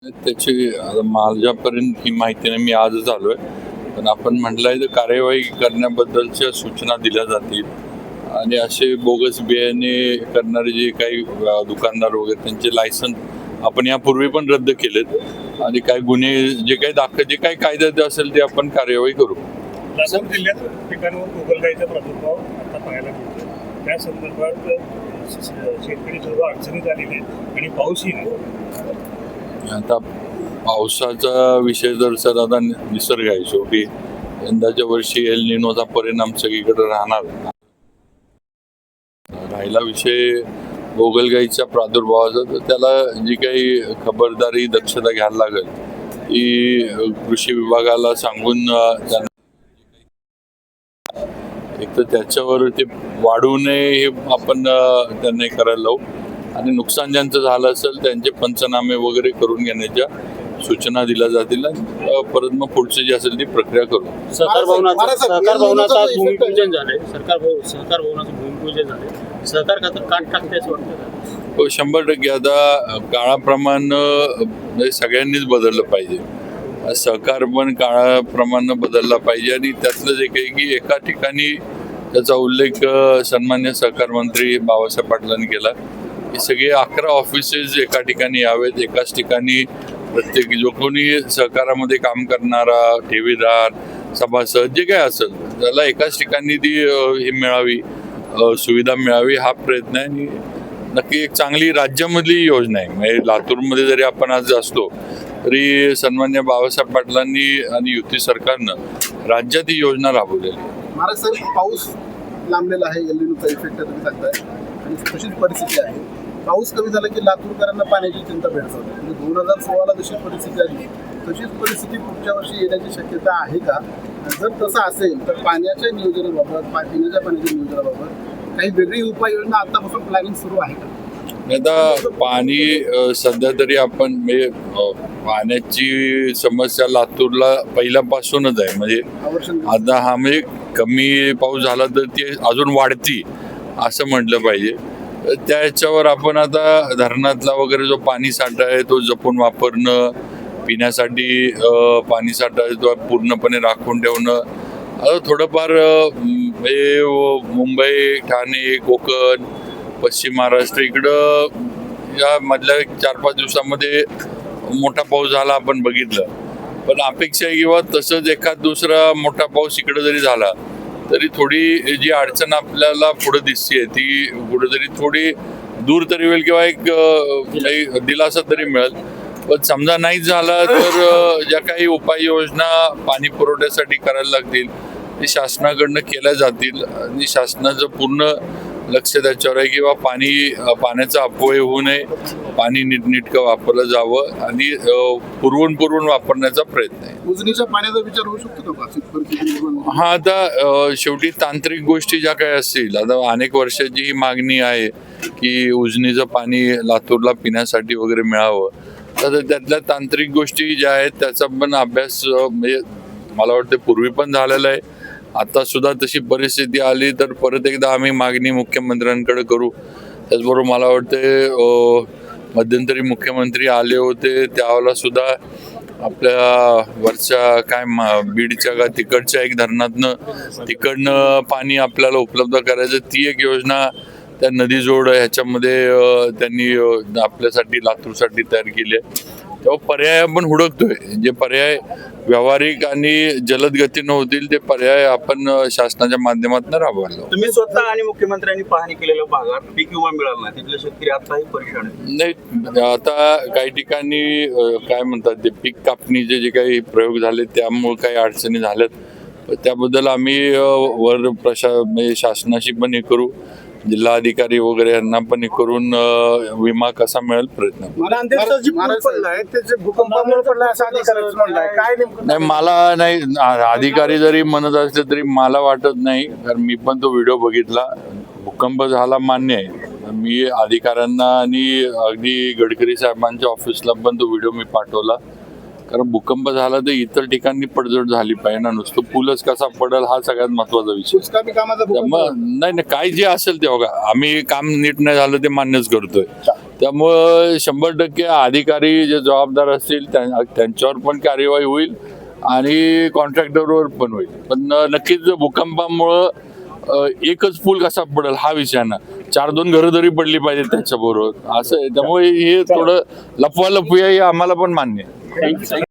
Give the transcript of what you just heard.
त्याची माझ्यापर्यंत ही माहिती नाही, मी आजच आलोय. पण आपण म्हटलंय तर कार्यवाही करण्याबद्दलच्या सूचना दिल्या जातील आणि असे बोगस बियाणे करणारे जे काही दुकानदार वगैरे त्यांचे लायसन आपण यापूर्वी पण रद्द केलेत आणि काही गुन्हे जे काही कायद्यात असेल ते आपण कार्यवाही करू. लातूर जिल्ह्यात ठिकाणावर गोगलगाईचा प्रादुर्भाव आता पाहायला मिळतो. त्या संदर्भात शेतकरी सर्व अडचणीत आलेले आणि पाऊसही नाही. आता पावसाचा विषय जर सर आता निसर्ग आहे, शेवटी यंदाच्या वर्षी एल निनोचा परिणाम सगळीकडे राहणार. राहिला विषय गोगलगाईच्या प्रादुर्भावाचा, तर त्याला जी काही खबरदारी दक्षता घ्यायला लागेल ती कृषी विभागाला सांगून त्यांना एक तर त्याच्यावर ते वाढू नये हे आपण त्यांना करायला लावू आणि नुकसान ज्यांचं झालं असेल त्यांचे पंचनामे वगैरे करून घेण्याच्या सूचना दिल्या जातील. परत मग पुढची जी असेल ती प्रक्रिया करू. सहकार भवनाचं भूमिपूजन झालंय. सहकार भवनाचं भूमिपूजन झालंय. सहकार खातं काट टाकते असं वाटतं. हो, 100% आता काळाप्रमाणे सगळ्यांनीच बदललं पाहिजे. सहकार पण काळाप्रमाणे बदलला पाहिजे आणि त्यातलं जे काही की एका ठिकाणी त्याचा उल्लेख सन्मान्य सहकार मंत्री बाबासाहेब पाटलांनी केला की सगळे 11 ऑफिसेस एका ठिकाणी यावेत. एकाच ठिकाणी प्रत्येक जो कोणी सहकारामध्ये काम करणारा ठेवीदार सभासद जे काय असेल त्याला एकाच ठिकाणी ती ही मिळावी, सुविधा मिळावी हा प्रयत्न आहे. आणि नक्की एक चांगली राज्यामधली योजना आहे. म्हणजे लातूरमध्ये जरी आपण आज असलो तरी सन्मान्य बाबासाहेब पाटलांनी आणि युती सरकारनं राज्यात ही योजना राबवलेली आहे. महाराज साहेब, पाऊस लांबलेला आहे, एल निनोचा इफेक्ट तुम्ही सांगताय आणि तशीच परिस्थिती आहे. पाऊस कमी झाला की लातूरकरांना पाण्याची चिंता भेडसावते. म्हणजे 2016ला जशी परिस्थिती आली तशीच परिस्थिती पुढच्या वर्षी येण्याची शक्यता आहे का? जर तसं असेल तर पाण्याच्या नियोजनाबाबत, पिण्याच्या पाण्याच्या नियोजनाबाबत काही वेगळी उपाययोजना आतापासून प्लॅनिंग सुरू आहे का? आता पाणी सध्या तरी आपण म्हणजे पाण्याची समस्या लातूरला पहिल्यापासूनच आहे. म्हणजे आता हा म्हणजे कमी पाऊस झाला तर ती अजून वाढती असं म्हटलं पाहिजे. त्याच्यावर आपण आता धरणातला वगैरे जो पाणी साठा आहे तो जपून वापरणं, पिण्यासाठी पाणी साठा आहे तो पूर्णपणे राखून ठेवणं. आता थोडंफार मुंबई, ठाणे, कोकण, पश्चिम महाराष्ट्र इकडं या मधल्या 4-5 दिवसामध्ये मोठा पाऊस झाला आपण बघितलं. पण अपेक्षा आहे किंवा तसंच एखाद दुसरा मोठा पाऊस इकडं जरी झाला तरी थोडी जी अडचण आपल्याला पुढे दिसते ती कुठेतरी थोडी दूर तरी होईल किंवा एक दिलासा तरी मिळेल. पण समजा नाही झाला तर ज्या काही उपाययोजना पाणी पुरवठ्यासाठी करायला लागतील ते शासनाकडनं केल्या जातील आणि शासनाचं पूर्ण लक्ष त्याच्यावर आहे किंवा पाण्याचा अपव्यय होऊ नये, पाणी नीटनेटकं वापरलं जावं आणि पुरवून वापरण्याचा प्रयत्न आहे. उजनीच्या पाण्याचा विचार होऊ शकतो का? हा, आता शेवटी तांत्रिक गोष्टी ज्या काही असतील, आता अनेक वर्षाची ही मागणी आहे की उजनीचं पाणी लातूरला पिण्यासाठी वगैरे मिळावं. तर त्यातल्या तांत्रिक गोष्टी ज्या आहेत त्याचा पण अभ्यास म्हणजे मला वाटतं पूर्वी पण झालेला आहे. आता सुद्धा तशी परिस्थिती आली तर परत एकदा आम्ही मागणी मुख्यमंत्र्यांकडे करू. त्याचबरोबर मला वाटते मध्यंतरी मुख्यमंत्री आले होते त्यावेळेला सुद्धा आपल्या वरच्या बीडच्या तिकडच्या एक तिकडनं पाणी आपल्याला उपलब्ध करायचं, ती एक योजना त्या नदी जोड ह्याच्यामध्ये त्यांनी आपल्यासाठी लातूरसाठी तयार केली आहे. तेव्हा पर्याय आपण हुडकतोय. जे पर्याय व्यावहारिक आणि जलद गतीनं होतील ते पर्याय आपण शासनाच्या माध्यमातून राबवायला. तुम्ही स्वतः आणि मुख्यमंत्र्यांनी पाहणी केलेल्या भागात पीक विमा मिळाला नाही, तिथले शेतकरी आताही परेशान आहे. नाही, आता काही ठिकाणी काय म्हणतात ते पीक कापणीचे जे काही प्रयोग झाले त्यामुळे काही अडचणी झाल्यात. त्याबद्दल आम्ही म्हणजे शासनाशी पण हे करू, जिल्हाधिकारी वगैरे यांना पण करून विमा कसा मिळेल प्रयत्न. नाही, मला नाही, अधिकारी जरी म्हणत असले तरी मला वाटत नाही, कारण मी पण तो व्हिडिओ बघितला. भूकंप झाला मान्य आहे. मी अधिकाऱ्यांना आणि अगदी गडकरी साहेबांच्या ऑफिसला पण तो व्हिडिओ मी पाठवला. कारण भूकंप झाला तर इतर ठिकाणी पडझड झाली पाहिजे ना, नुसतं पूलच कसा पडेल हा सगळ्यात महत्वाचा विषय. नाही, काय जे असेल ते बघा, आम्ही काम नीट नाही झालं ते मान्यच करतोय. त्यामुळं 100% अधिकारी जे जबाबदार असतील त्यांच्यावर पण कार्यवाही होईल आणि कॉन्ट्रॅक्टरवर पण होईल. पण नक्कीच भूकंपामुळं एकच पूल कसा पडेल हा विषय ना, 4-2 घरं तरी पडली पाहिजे त्याच्याबरोबर असं आहे. त्यामुळे हे थोडं लपवा लपवूया हे आम्हाला पण मान्य आहे. थँक्यू.